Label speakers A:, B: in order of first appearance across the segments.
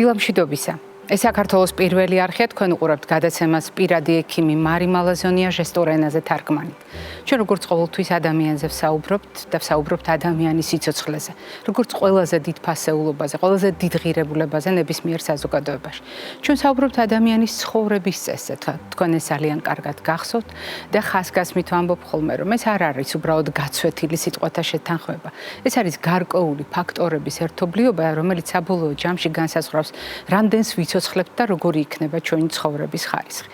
A: დილამშვიდობისა. ეს საქართველოს პირველი არხია, თქვენ უყურებთ გადაცემას პირადი ექიმი მარი მალაზონია ჟესტურ ენაზე თარგმანით. ჩვენ როგორც ყოველთვის ადამიანზე ვსაუბრობთ და ვსაუბრობთ ადამიანის სიცოცხლეზე, როგორც ყველაზე დიდ ფასეულობაზე, ყველაზე დიდ ღირებულებაზე ნებისმიერ საზოგადოებაში. ჩვენ ვსაუბრობთ ადამიანის ცხოვრების წესზე, თქვენ ეს ძალიან კარგად გახსოვთ და ხასგასმით ვამბობ ხოლმე, რომ ეს არ არის უბრალოდ გაცვეთილი სიტყვათა შეთანხმება. ეს არის გარკვეული ფაქტორების ერთობლიობა, რომელიც საბოლოო ჯამში განსაზღვრავს, რამდენს ვიცოცხლებთ და როგორი იქნება ჩვენი ცხოვრების ხარისხი.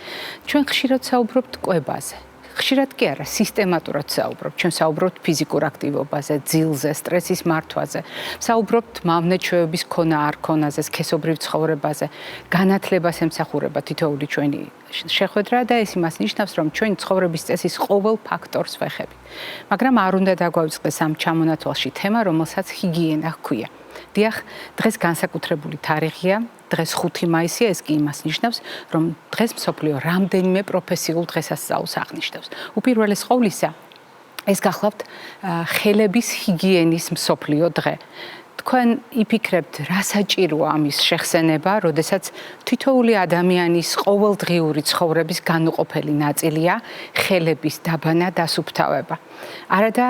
A: ჩვენ ხშირად საუბრობთ კვებაზე. ხშირად კი არა, სისტემატურად საუბრობთ. ჩვენ საუბრობთ ფიზიკურ აქტივობაზე, ძილზე, სტრესის მართვაზე. საუბრობთ მავნეჩვეების ქონა არ ქონაზე, სქესობრივ ცხოვრებაზე. განათლებას ემსახურება თითოეული ჩვენი შეხვედრა და ეს იმას ნიშნავს, რომ ჩვენი ცხოვრების წესის ყოველ ფაქტორს ვეხებით. მაგრამ არ უნდა დაგვაუწყდეს ამ ჩამონათვალში თემა, რომელსაც ჰიგიენა ჰქვია. დიახ, დღეს განსაკუთრებული თარიღია, დღეს 5 მაისია, ეს კი იმას ნიშნავს, რომ დღეს მსოფლიო რამდენიმე პროფესიულ დღესასწაულს აღნიშნავს. უპირველეს ყოვლისა, ეს გახლავთ ხელების ჰიგიენის მსოფლიო დღე. თქვენ იფიქრებთ, რა საჭიროა ამის შეხსენება, როდესაც თითოეული ადამიანის ყოველდღიური ცხოვრების განუყოფელი ნაწილია ხელების დაბანა და სუფთავება. არადა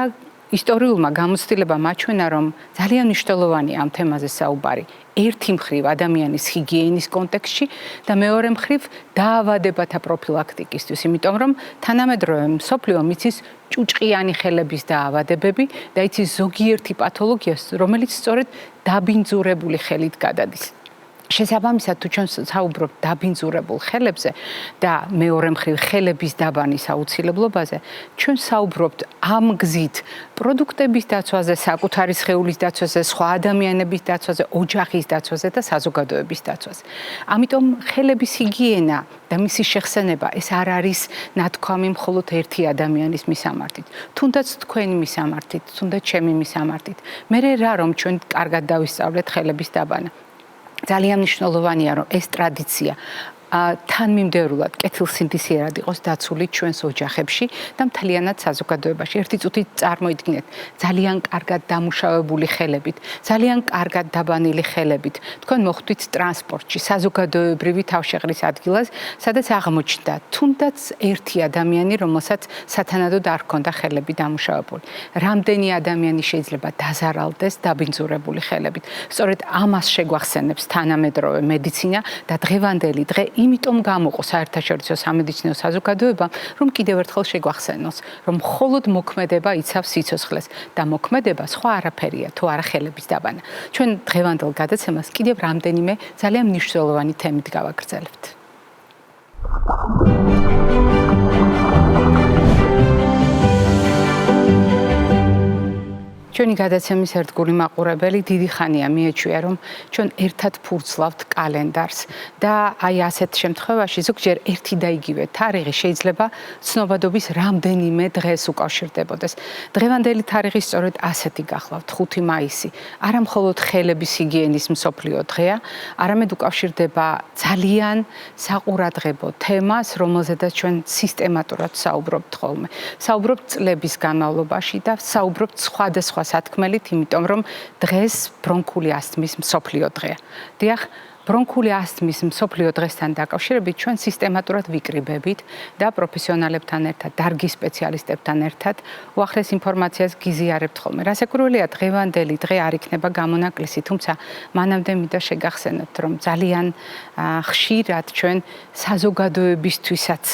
A: ისტორიულმა გამოცდილებამ აჩვენა, რომ ძალიან მნიშვნელოვანია ამ თემაზე საუბარი. ერთი მხრივ ადამიანის ჰიგიენის კონტექსტში და მეორე მხრივ დაავადებათა პროფილაქტიკისთვის, იმიტომ რომ თანამედროვე მსოფლიო მიცის ჭუჭყიანი ხელების დაავადებები და იცის ზოგიერთი პათოლოგია, რომელიც სწორედ დაბინძურებული ხელით გადადის. შესაბამისად, თუ ჩვენ საუბრობთ დაბინძურებულ ხელებზე და მეორე მხრივ ხელების დაბანის აუცილებლობაზე, ჩვენ საუბრობთ ამ გზით პროდუქტების დაცვაზე, საკუთარი სხეულის დაცვაზე, სხვა ადამიანების დაცვაზე, ოჯახის დაცვაზე და საზოგადოების დაცვაზე. ამიტომ ხელების ჰიგიენა და მისი შეხსენება ეს არ არის ნათქვამი მხოლოდ ერთი ადამიანის მისამართით, თუნდაც თქვენი მისამართით, თუნდაც ჩემი მისამართით. მე რა რომ ჩვენ კარგად დავისწავლეთ ხელების დაბანა. ძალიან მნიშვნელოვანია, რომ ეს ტრადიცია თანმიმდევრულად კეთილსინდისიერად იყოს დაცული ჩვენს ოჯახებში და მთლიანად საზოგადოებაში. ერთი წუთით წარმოიდგინეთ, ძალიან კარგად დამუშავებული ხელებით, ძალიან კარგად დაბანილი ხელებით. თქვენ მოხვდით ტრანსპორტში, საზოგადოებრივი თავშეყრის ადგილას, სადაც აღმოჩნდა თუნდაც ერთი ადამიანი, რომელსაც სათანადოდ არ ჰქონდა ხელები დამუშავებული. რამდენი ადამიანი შეიძლება დაზარალდეს დაბინძურებული ხელებით. სწორედ ამას შეგვახსენებს თანამედროვე მედიცინა და დღევანდელი დღე იმიტომ გამოყო საერთაშორისო სამედიცინო საზოგადოება, რომ კიდევ ერთხელ შეგვახსენოს, რომ მხოლოდ მოქმედება იცავს სიცოცხლეს და მოქმედება სხვა არაფერია, თუ არა ხელების დაბანა. ჩვენ დღევანდელ გადაცემას კიდევ რამდენიმე ძალიან მნიშვნელოვანი თემით გავაგრძელებთ. ჩვენი გადაცემის ერთგული მაყურებელი დიდი ხანია მიეჩვია, რომ ჩვენ ერთად ფურცლავთ კალენდარს და აი ასეთ შემთხვევაში ზოგჯერ ერთი და იგივე თარიღი შეიძლება ცნობადობის რამდენიმე დღეს უკავშირდებოდეს. დღევანდელი თარიღი სწორედ ასეთი გახლავთ 5 მაისი. არა მხოლოდ ხელების ჰიგიენის მსოფლიო დღეა, არამედ უკავშირდება ძალიან საყურადღებო თემას, რომელზედაც ჩვენ სისტემატურად საუბრობთ ხოლმე. საუბრობთ წლების განმავლობაში და საუბრობთ სხვადასხვა სათქმელით, იმიტომ რომ დღეს ბრონქული ასთმის მსოფლიო დღეა. დიახ, ბრონქული ასთმის მსოფლიო დღესთან დაკავშირებით ჩვენ სისტემატურად ვიკრიბებით და პროფესიონალებთან ერთად, დარგის სპეციალისტებთან ერთად უახლეს ინფორმაციას გიზიარებთ ხოლმე. რასაკვირველია, დღევანდელი დღე არ იქნება გამონაკლისი, თუმცა მანამდე მინდა შეგახსენოთ, რომ ძალიან ხშირად ჩვენ საზოგადოებისთვისაც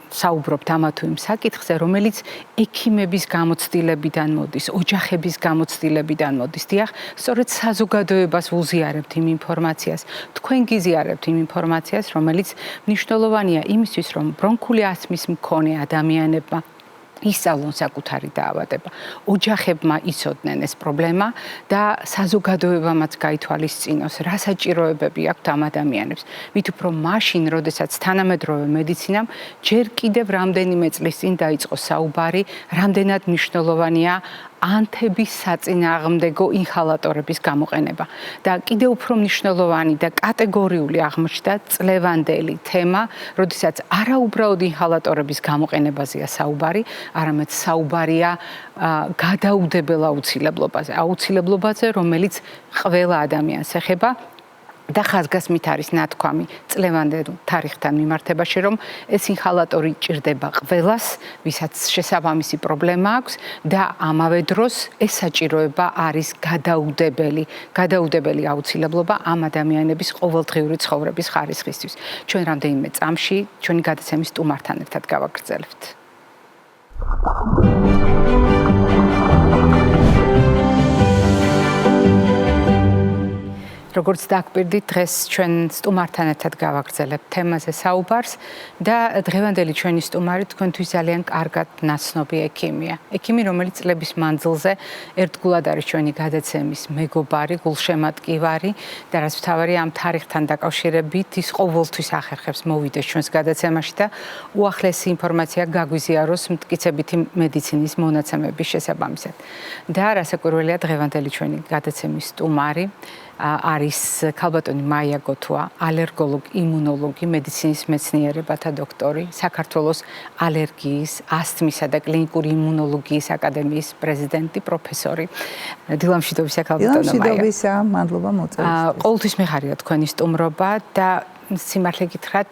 A: საუბრობთ ამა თუ იმ საკითხზე, რომელიც ექიმების გამოცდილებიდან მოდის, ოჯახების გამოცდილებიდან მოდის. დიახ, სწორედ საზოგადოებას ვუზიარებთ იმ ინფორმაციას, თქვენ გიზიარებთ იმ ინფორმაციას, რომელიც მნიშვნელოვანია იმისთვის, რომ ბრონქული ასთმის მქონე ადამიანებმა ისწავლონ საკუთარი დაავადება, ოჯახებმა იცოდნენ ეს პრობლემა და საზოგადოებამაც გაითვალისწინოს, რა საჭიროებები აქვთ ამ ადამიანებს. მით უფრო მაშინ, როდესაც თანამედროვე მედიცინამ ჯერ კიდევ რამდენიმე წლის წინ დაიწყო საუბარი, რამდენად მნიშვნელოვანია ანთების საწინააღმდეგო ინჰალატორების გამოყენება. და კიდევ უფრო მნიშვნელოვანი და კატეგორიული აღმოჩნდა წლევანდელი თემა, როდესაც არა უბრალოდ ინჰალატორების გამოყენებაზეა საუბარი, არამედ საუბარია გადაუდებელ აუცილებლობაზე, რომელიც ყველა ადამიანს ეხება. და ხაზგასმით არის ნათქვამი წლევანდელ თარიღთან მიმართებაში, რომ ეს ინჰალატორი ჭირდება ყველას, ვისაც შესაბამისი პრობლემა აქვს და ამავე დროს ეს საჭიროება არის გადაუდებელი აუცილებლობა ამ ადამიანების ყოველდღიური ცხოვრების ხარისხისთვის. ჩვენ რამდენიმე წამში ჩვენი გადაცემის სტუმართან ერთად გავაგრძელებთ. როგორც დაგკვირდით, დღეს ჩვენ სტუმართან ერთად გავაგრძელებთ თემაზე საუბარს და დღევანდელი ჩვენი სტუმარი თქვენთვის ძალიან კარგად ნაცნობი ექიმია. ექიმი, რომელიც წლების მანძილზე ერთგულად არის ჩვენი გადაცემის მეგობარი, გულშემატკივარი და რაც მთავარია ამ თარიღთან დაკავშირებით ის ყოველთვის ახერხებს მოვიდეს ჩვენს გადაცემაში და უახლესი ინფორმაცია გაგვიზიაროს მტკიცებითი მედიცინის მონაცემების შესაბამისად. და რასაკვირველია, დღევანდელი ჩვენი გადაცემის სტუმარი არის ქალბატონი მაია გოთუა, ალერგოლოგი, იმუნოლოგი, მედიცინის მეცნიერებათა დოქტორი, საქართველოს ალერგიის, ასთმისა და კლინიკური იმუნოლოგიის აკადემიის პრეზიდენტი, პროფესორი. დილამშვიდობისა ქალბატონო მაია.
B: დილამშვიდობისა, მადლობა მოწვევისთვის.
A: ყოველთვის მეხარია თქვენი სტუმრობა და სიმართლე გითხრათ,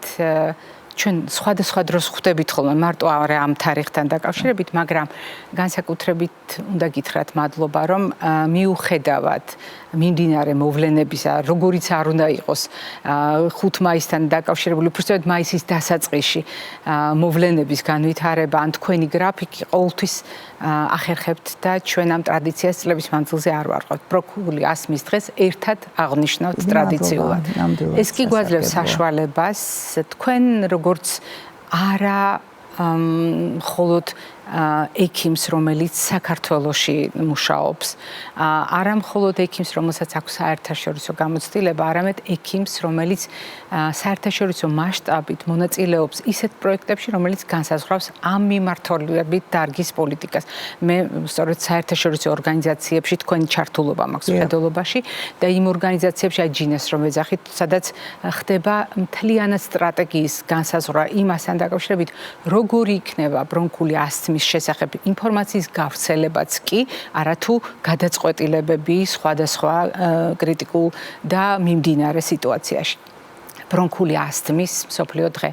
A: ჩვენ სხვადასხვა დროს ხვდებით ხოლმე მარტო არა ამ თარიღთან დაკავშირებით, მაგრამ განსაკუთრებით უნდა გითხრათ მადლობა, რომ მიუხედავად მიმდინარე მოვლენებისა, როგორიც არ უნდა იყოს 5 მაისთან დაკავშირებული, უბრალოდ მაისის დასაწყისში მოვლენების განვითარება ან თქვენი გრაფიკი ყოველთვის ახერხებთ და ჩვენ ამ ტრადიციას წლების მანძილზე არ ვარღვევთ. ბრონქული ასთმის დღეს ერთად აღნიშნავთ ტრადიციულად. ეს კი გვაძლევს საშუალებას თქვენ როგორც არა მხოლოდ ექიმს, რომელიც საქართველოში მუშაობს, არა მხოლოდ ექიმს, რომელსაც აქვს საერთაშორისო გამოცდილება, არამედ ექიმს, რომელიც საერთაშორისო მასშტაბით მონაწილეობს ისეთ პროექტებში, რომელიც განსაზღვრავს ამ მიმართულებით დარგის პოლიტიკას. მე სწორედ საერთაშორისო ორგანიზაციებში თქვენი ჩართულობა მაქვს მხედველობაში და იმ ორგანიზაციებში აჯინეს რომ ეძახით, სადაც ხდება მთლიანად სტრატეგიის განსაზღვრა იმასთან დაკავშირებით, როგორი იქნება ბრონქული ასთმის შესახებ ინფორმაციის გავრცელებაც კი, არათუ გადაწყვეტილებები სხვადასხვა კრიტიკულ და მიმდინარე სიტუაციაში. ბრონქული ასთმის მსოფლიო დღე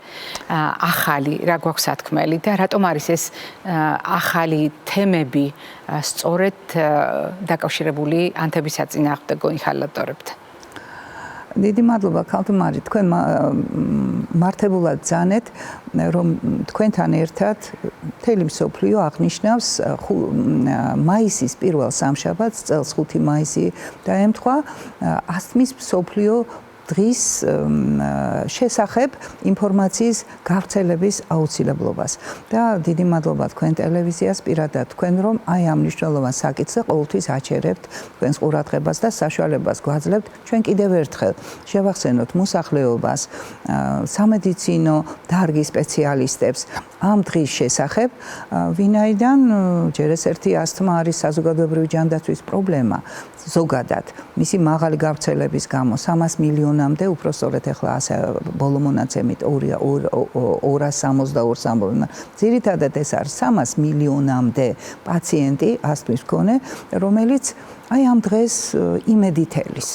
A: ახალი რა გვაქვს სათქმელი და რატომ არის ეს ახალი თემები სწორედ დაკავშირებული ანთების საწინააღმდეგო ინჰალატორებთან?
B: დიდი მადლობა ქალთმარი, თქვენ მართებულად ძანეთ, რომ თქვენთან ერთად მთელი მსოფლიო აღნიშნავს მაისის პირველ სამშაბათს, წელს 5 მაისი დაემთხვა ასთმის მსოფლიო დღის შესახებ ინფორმაციის გავრცელების აუცილებლობას. და დიდი მადლობა თქვენ ტელევიზიას პირადად თქვენ რომ აი ამ მნიშვნელოვან საკითხზე ყოველთვის აჩერებთ თქვენს ყურადღებას და საშუალებას გვაძლევთ ჩვენ კიდევ ერთხელ შევახსენოთ მოსახლეობას, სამედიცინო დარგის სპეციალისტებს ამ დღის შესახებ, ვინაიდან ჯერ ეს ერთი ასთმა არის საზოგადოებრივი ჯანდაცვის პრობლემა ზოგადად. მისი მაღალი გავრცელების გამო 300 მილიონამდე, უფრო სწორედ ახლა ასე ბოლო მონაცემით 262 ძირითადად ეს არის 300 მილიონამდე პაციენტი ასთმის მქონე, რომელიც აი ამ დღეს იმედითელის.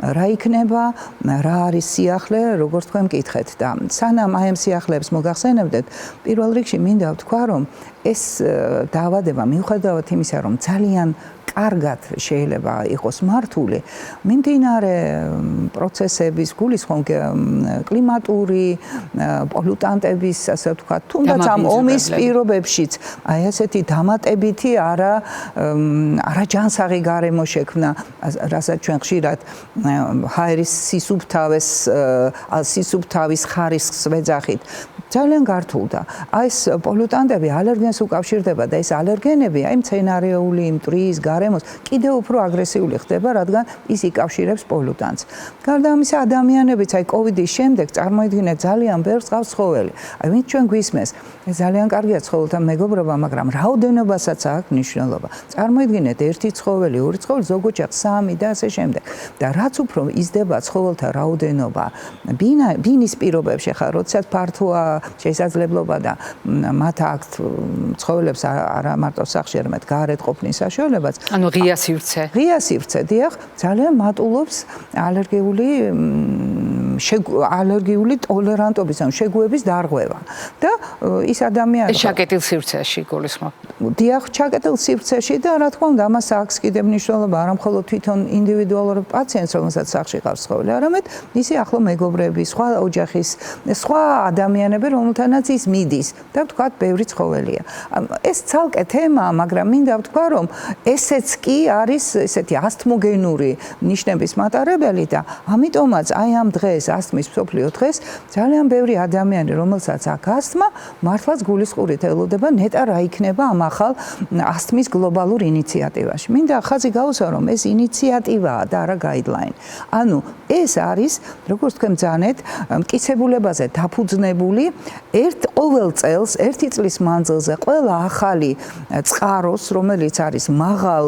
B: რა იქნება, რა არის სიახლე, როგორც თქვენ მკითხეთ და სანამ აი ამ სიახლეებს მოგახსენებდეთ, პირველ რიგში მინდა ვთქვა, რომ ეს დაავადება მიუხედავად იმისა, რომ ძალიან კარგად შეიძლება იყოს მართული, მიმდინარე პროცესების გულისხმობ კლიმატური პოლუტანტების, ასე ვთქვათ, თუნდაც ამ ომის პირობებშიც, აი ესეთი დამატებითი არაჯანსაღი გარემო შექმნა, რასაც ჩვენ ხშირად ჰაერის სისუფთავის ხარისხს ვეძახით. ძალიან გართულდა. აი ეს პოლუტანტები ალერგენს უკავშირდება და ეს ალერგენები აი მცენარეული მტვრის გარემოს კიდევ უფრო აგრესიული ხდება, რადგან ის იკავშირებს პოლუტანტს. გარდა ამისა, ადამიანებიც აი კოვიდის შემდეგ წარმოიდგინეთ ძალიან ბევრ წყალს ცხოველი. აი ვინც ჩვენ გვისმეს, ეს ძალიან კარგია ცხოველთა მეგობრობა, მაგრამ რაოდენობასაც აქვს მნიშვნელობა. წარმოიდგინეთ ერთი ცხოველი, ორი ცხოველი, ზოგ ოჯახს 3 და ასე შემდეგ. და რაც უფრო იზრდება ცხოველთა რაოდენობა ბინის პირობებში, ხა როდესაც ფართოა შესაძლებლობა და მათ აქვთ ცხოველებს არა მარტო სახში, არამედ გარეთ ყოფნის საშუალებაც.
A: ანუ ღია სივრცე.
B: ღია სივრცე, დიახ, ძალიან მატულობს ალერგიული ტოლერანტობის ან შეგუების დარღვევა. და ის ადამიანი
A: ჩაკეტილ სივრცეში გულისხმობ.
B: დიახ, ჩაკეტილ სივრცეში და რა თქმა უნდა, ამას აქვს კიდევ მნიშვნელობა არა მხოლოდ თვითონ ინდივიდუალურ პაციენტს, რომელსაც სახში ყავს ცხოველი, არამედ მისი ახლო მეგობრები, სხვა ოჯახის, სხვა ადამიანები, რომელთანაც ის მიდის და ვთქვათ, ბევრი ცხოველია. ეს ცალკე თემაა, მაგრამ მინდა ვთქვა, რომ ესეც კი არის ესეთი ასთმოგენური ნიშნების მატარებელი და ამიტომაც აი ამ დღეს, ასთმის მსოფლიო დღეს, ძალიან ბევრი ადამიანი, რომელსაც აქვს ასთმა, მართლაც გულისყურით ელოდება ნეტა რა იქნება ამ ახალ ასთმის გლობალურ ინიციატივაში. მინდა ხაზი გაუსვა, რომ ეს ინიციატივაა და არა გაიდლაინი. ანუ ეს არის, როგორც თქვენ ბრძანეთ, მტკიცებულებაზე დაფუძნებული ყოველ წელს, ერთი წლის მანძილზე ყველა ახალი წყაროს, რომელიც არის მაღალ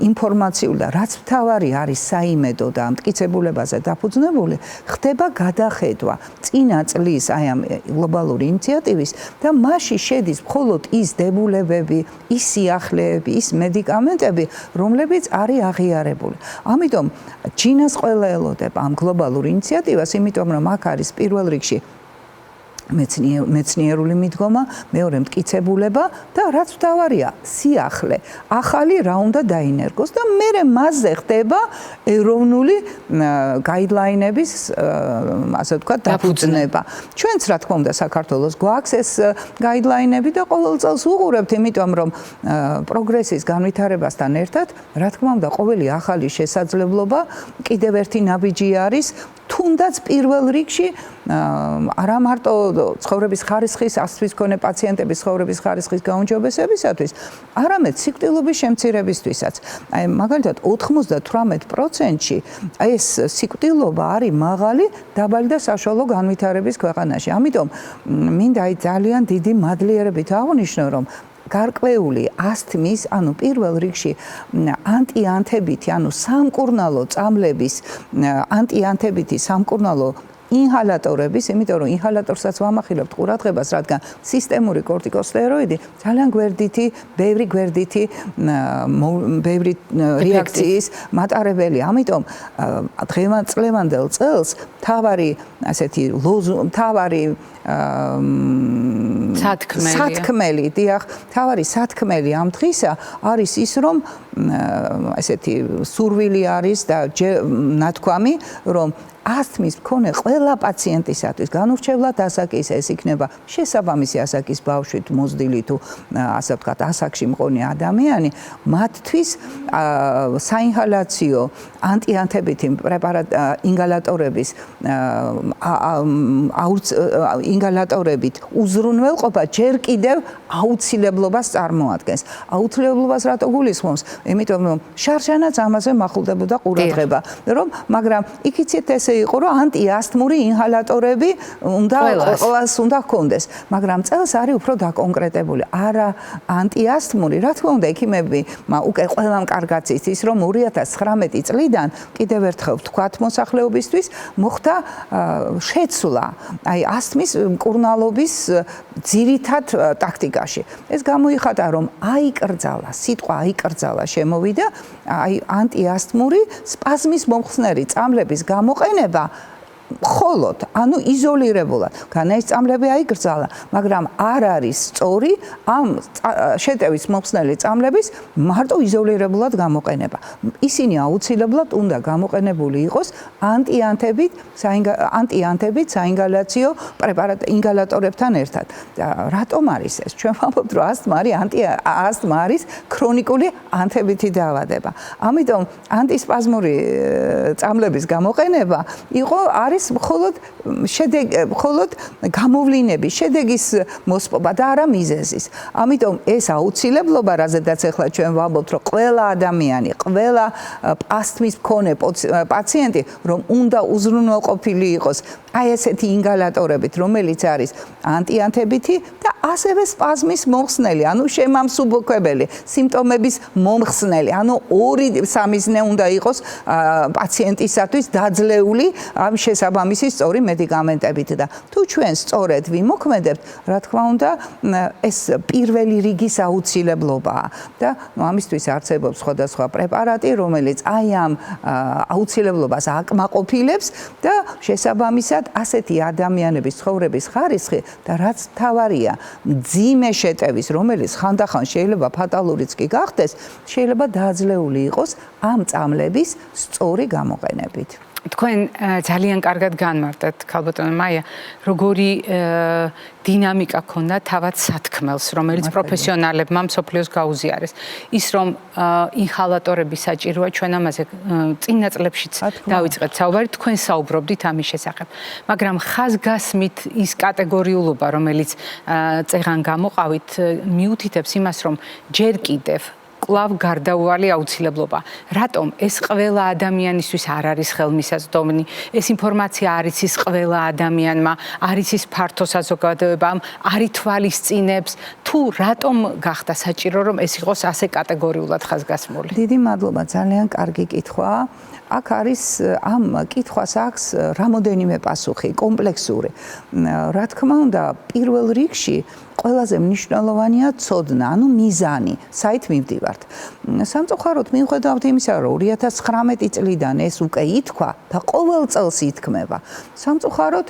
B: ინფორმაციულ და რაც მთავარი არის საიმედო და მტკიცებულებაზე დაფუძნებული, ხდება გადახედვა წინა წლის აი ამ გლობალური ინიციატივის და მასში შედის მხოლოდ ის დებულებები, ის სიახლეები, ის მედიკამენტები, რომლებიც არის აღიარებული. ამიტომ ჩინას ყველა ელოდება ამ გლობალურ ინიციატივას, იმიტომ რომ აქ არის პირველ რიგში მეცნიერული მიდგომა, მეორე მტკიცებულება და რაც მთავარია, სიახლე. ახალი რა უნდა დაინერგოს და მერე მასზე ხდება ეროვნული გაიდლაინების, ასე ვთქვათ, დაფუძნება. ჩვენც რა თქმა უნდა საქართველოს გვაქვს ეს გაიდლაინები და ყოველ წელს ვუყურებთ, იმიტომ რომ პროგრესის განვითარებასთან ერთად, რა თქმა უნდა, ყოველი ახალი შესაძლებლობა კიდევ ერთი ნაბიჯი არის თუნდაც პირველ რიგში არა მარტო ცხოვრების ხარისხის, ასთმის მქონე პაციენტების ცხოვრების ხარისხის გაუმჯობესებისათვის, არამედ სიკვდილობის შემცირებისთვისაც. აი მაგალითად 98%-ში ეს სიკვდილობა არის მაღალი, დაბალი და საშუალო განვითარების ქვეყანაში. ამიტომ მინდა აი ძალიან დიდი მადლიერებით აღვნიშნო, რომ გარკვეული ასთმის, ანუ პირველ რიგში ანტიანთებითი, ანუ სამკურნალო წამლების ანტიანთებითი სამკურნალო ინჰალატორების, იმიტომ რომ ინჰალატორსაც ვამახვილებთ ყურადღებას, რადგან სისტემური კორტიკოსტეროიდი ძალიან ბევრი გვერდითი რეაქციის მატარებელია. ამიტომ დღევანდელ წელს მთავარი სათქმელი, დიახ, მთავარი სათქმელი ამ დღისა არის ის, რომ ესეთი სურვილი არის და ნათქვამი, რომ ასთმის მქონე ყველა პაციენტისათვის განურჩევლად ასაკის, ეს იქნება შესაბამისი ასაკის ბავშვი, მოზრდილი თუ ასე ვთქვათ, ასაკში მქონე ადამიანი, მათთვის საინჰალაციო ანტიანთებითი ინგალატორების ინგალატორებით უზრუნველყოფა ჯერ კიდევ აუცილებლობას წარმოადგენს. აუცილებლობას რატო გულისხმობს? იმიტომ რომ შარშანაც ამაზე მახულდებოდა ყურადღება, მაგრამ იქიცეთ ესე იყო, რომ ანტიასთმური ინჰალატორები ყველას უნდა ჰქონდეს, მაგრამ წელს არის უფრო დაკონკრეტებული. არა ანტიასთმური, რა თქმა უნდა, ექიმები უკვე ყველამ კარგად იცის, რომ 2019 წლიდან კიდევ ერთხელ ვთქვათ მოსახლეობისთვის მოხდა შეცვლა აი ასთმის მკურნალობის ძირითად ტაქტიკაში. ეს გამოიხატა, რომ აიკრძალა, სიტყვა აიკრძალა შემოვიდა აი ანტიასთმური სპაზმის მომხსნელი წამლების გამოყენება მხოლოდ, ანუ იზოლირებულად. განაის წამლები აიკრძალა, მაგრამ არ არის სწორი ამ შეტევის მომხსნელი წამლების მარტო იზოლირებულად გამოყენება. ისინი აუცილებლად უნდა გამოყენებული იყოს ანტიანთებით საინგალაციო ინგალატორებთან ერთად. რატომ არის ეს? ჩვენ ვამბობთ, რომ ასთმა არის ქრონიკული ანთებითი დაავადება. ამიტომ ანტისპაზმური წამლების გამოყენება არის მხოლოდ გამოვლინების, შედეგის მოსპობა და არა მიზეზის. ამიტომ ეს აუცილებლობა, რაზედაც ახლა ჩვენ ვამბობთ, რომ ყველა ადამიანი, ყველა ასთმის მქონე პაციენტი, რომ უნდა უზრუნველყოფილი იყოს აი ესეთი ინგალატორებით, რომელიც არის ანტიანთებითი და ასევე სპაზმის მოხსნელი, ანუ შემამსუბუქებელი, სიმპტომების მომხსნელი, ანუ 2-3 ზნე უნდა იყოს პაციენტისათვის დაძლეული ამ შესაბამისი სწორი მედიკამენტებით და თუ ჩვენ სწორედ ვიმოქმედებთ, რა თქმა უნდა, ეს პირველი რიგის აუცილებლობაა და ამისთვის არსებობს სხვადასხვა პრეპარატი, რომელიც აი ამ აუცილებლობას აკმაყოფილებს და შესაბამისად ასეთი ადამიანების ცხოვრების ხარისხი და რაც მთავარია, მძიმე შეტევის, რომელიც ხანდახან შეიძლება ფატალურიც კი გახდეს, შეიძლება დაძლეული იყოს ამ წამლების სწორი გამოყენებით.
A: თქვენ ძალიან კარგად განმარტეთ, ქალბატონო მაია, როგორი დინამიკა ქონდა თავად სათქმელს, რომელიც პროფესიონალებმა მსოფლიოს გაუზიარეს. ის რომ ინჰალატორები საჭიროა, ჩვენ ამაზე წინა წლებშიც დავიწყეთ საუბარი, თქვენ საუბრობდით ამის შესახებ. მაგრამ ხაზგასმით ის კატეგორიულობა, რომელიც წეღან გამოყავით, მიუთითებს იმას, რომ ჯერ კიდევ კლავ გარდაუვალი აუცილებლობა. რატომ ეს ყველა ადამიანისთვის არ არის ხელმისაწვდომი? ეს ინფორმაცია არ იცის ყველა ადამიანმა, არ იცის ფართო საზოგადოებამ, არ ითვალისწინებს, თუ რატომ გახდა საჭირო, რომ ეს იყოს ასე კატეგორიულად ხაზგასმული?
B: დიდი მადლობა, ძალიან კარგი კითხვაა. აქ არის ამ კითხვას აქვს რამოდენიმე პასუხი, კომპლექსური. რა თქმა უნდა, პირველ რიგში ყველაზე მნიშვნელოვანია ცოდნა, ანუ მიზანი, საით მივდივართ. სამწუხაროდ მიუხედავად იმისა, რომ 2019 წლიდან ეს უკვე ითქვა და ყოველ წელს ითქმება. სამწუხაროდ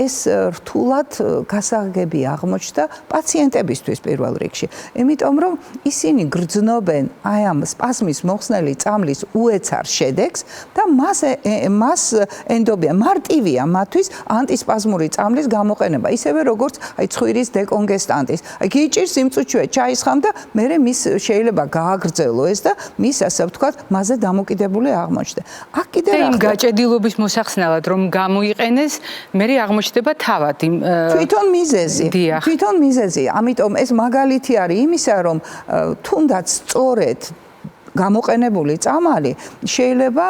B: ეს რთულად გასაგები აღმოჩნდა პაციენტებისთვის პირველ რიგში. იმიტომ რომ ისინი გრძნობენ აი ამ სპაზმის მოხსნელი წამლის უეცარ შედეგს და მას ენდობიან, მარტივია მათთვის ანტისპაზმური წამლის გამოყენება, ისევე როგორც აი ცხვირის დეკონგესტანტის. აი გიჭირს იმ წუთშივე ჩაის ხამ და მერე მის შეიძლება გააგრძელო ეს და მის ასე ვთქვათ, მასზე დამოკიდებული აღმოჩნდა. აქ კიდე
A: იმ გაჭედილობის მოსახსნელად რომ გამოიყენეს, მერე აღმოჩნდება თავად იმ
B: თვითონ მიზეზი. თვითონ მიზეზი. ამიტომ ეს მაგალითი არის იმისა, რომ თუნდაც სწორედ გამოყენებული წამალი შეიძლება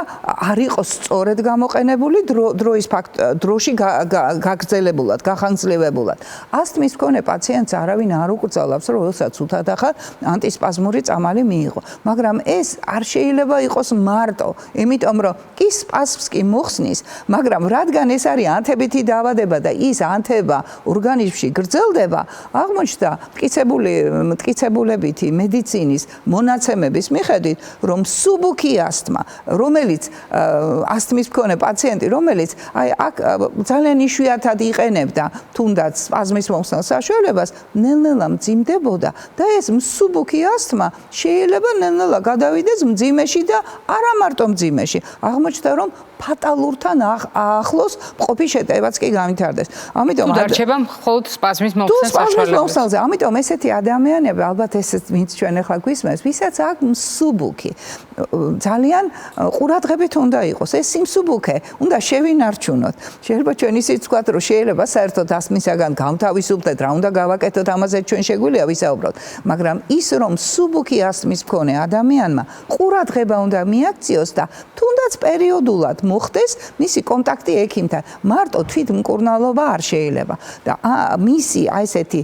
B: არ იყოს სწორედ გამოყენებული დროში გაგრძელებულად, გახანგრძლივებულად. ასთმის მქონე პაციენტს არავინ არ უკრძალავს, რომ როდესაც უთადახარ ანტისპაზმური წამალი მიიღო. მაგრამ ეს არ შეიძლება იყოს მარტო, იმიტომ რომ კი სპაზმს კი მოხსნის, მაგრამ რადგან ეს არის ანთებითი დაავადება და ის ანთება ორგანიზმში გრძელდება, აღმოჩნდა მტკიცებულებითი მედიცინის მონაცემების მიხედვით რომ სუბუქი ასთმა, რომელიც ასთმის მქონე პაციენტი, რომელიც აი აქ ძალიან იშვიათად იყენებდა თუნდაც სპაზმის მოხსნელ საშუალებას, ნელ-ნელა მძიმდებოდა და ეს სუბუქი ასთმა შეიძლება ნელ-ნელა გადავიდეს მძიმეში და არა მარტო მძიმეში. აღმოჩნდა რომ ფატალურთან ახლოს მყოფი შეტევაც კი განვითარდეს. ამიტომ
A: დარჩება მხოლოდ სპაზმის მოხსნელ
B: საშუალებას. ამიტომ ესეთი ადამიანები, ალბათ ესეც ვინც ჩვენ ახლა გვისმენს, ვისაც აქვს მსუბუქი, ძალიან ყურადღებით უნდა იყოს. ეს სიმსუბუქე უნდა შევინარჩუნოთ. შეიძლება ჩვენ ისიც ვთქვათ, რომ შეიძლება საერთოდ ასთმისაგან გამთავისუფლდეთ, რა უნდა გავაკეთოთ, ამაზე ჩვენ შეგვიძლია ვისაუბროთ. მაგრამ ის რომ მსუბუქი ასთმის მქონე ადამიანმა ყურადღება უნდა მიაქციოს და თუნდაც პერიოდულად მოხდეს მისი კონტაქტი ექიმთან. მარტო თვითმკურნალობა არ შეიძლება და მისი აი ესეთი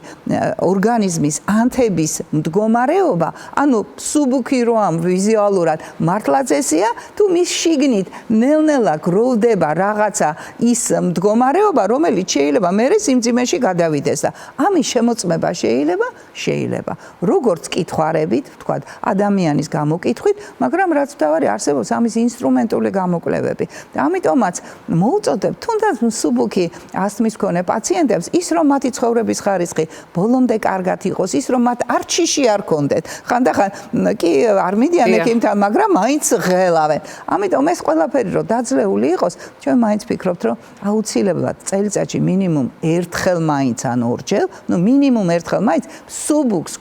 B: ორგანიზმის ანთების მდგომარეობა, ანუ სუბუქი რო ამ ვიზუალურად მართლა წესია, თუ მის შიგნით ნელ-ნელა გროვდება რაღაცა ის მდგომარეობა, რომელიც შეიძლება მერე სიმძიმეში გადავიდეს და ამის შემოწმება შეიძლება. როგორც კითხوارებით, ვთქვათ, ადამიანის გამოკითხვით, მაგრამ რაც თავარი არსებობს ამის ინსტრუმენტული გამოკვლევები. და ამიტომაც მოუწოდებთ თუნდაც მსუბუქი ასთმის მქონე პაციენტებს ის რომ მათი ცხოვრების ხარისხი ბოლომდე კარგად იყოს, ის რომ მათ არ ჩიში არ კონდეთ. ხანდახან კი არ მიდიან ექიმთან, მაგრამ მაინც ღელავენ. ამიტომ ეს ყველაფერი რომ დაძლეული იყოს, ჩვენ მაინც ვფიქრობთ, რომ აუცილებლად წელიწადში მინიმუმ ერთხელ მაინც ან ორჯერ, მინიმუმ ერთხელ მაინც მსუბუქს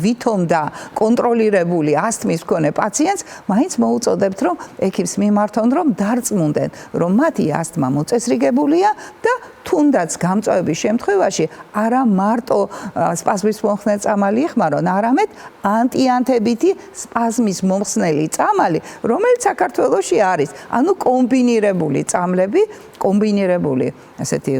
B: ვითომ და კონტროლირებული ასთმის მქონე პაციენტს მაინც მოუწოდებთ, რომ ექიმს მიმართონ, რომ დარწმუნდნენ, რომ მათი ასთმა მოწესრიგებულია და თუნდაც გამწვავების შემთხვევაში არა მარტო სპაზმის მოხსნელ წამალი იხმარონ, არამედ ანტიანთებითი სპაზმის მომხსნელი წამალი, რომელიც საქართველოში არის. ანუ კომბინირებული წამლები, კომბინირებული ასეთი